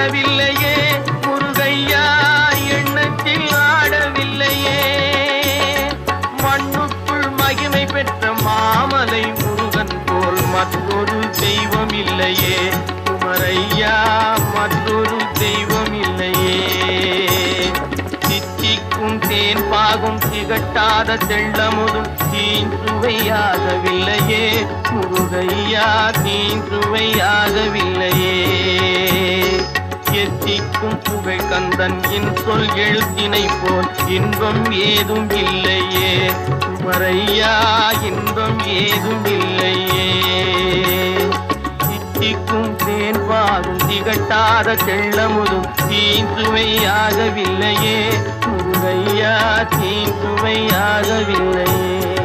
ஆடவில்லையே முருகையா, எண்ணத்தில் ஆடவில்லையே. மண்ணுக்குள் மகிமை பெற்ற மாமலை முருகன் போல் மற்றொரு தெய்வம் இல்லையே. குமரையா, மற்றொரு தெய்வம் இல்லையே. தித்திக்கும் தேன் பாகும் திகட்டாத தெள்ளமுதும் தீஞ்சுவையாகவில்லையே. முருகையா, தீஞ்சுவையாகவில்லையே. எத்திக்கும் புகழ் கந்தன் என் சொல் எழுத்தினை போல் இன்பம் ஏதும் இல்லையே. குமரையா, இன்பம் ஏதும் இல்லையே. தித்திக்கும் தேன் பாகும் திகட்டாத தெள்ளமுதும் தீஞ்சுவையாகவில்லையே. முருகையா, தீஞ்சுவையாகவில்லையே.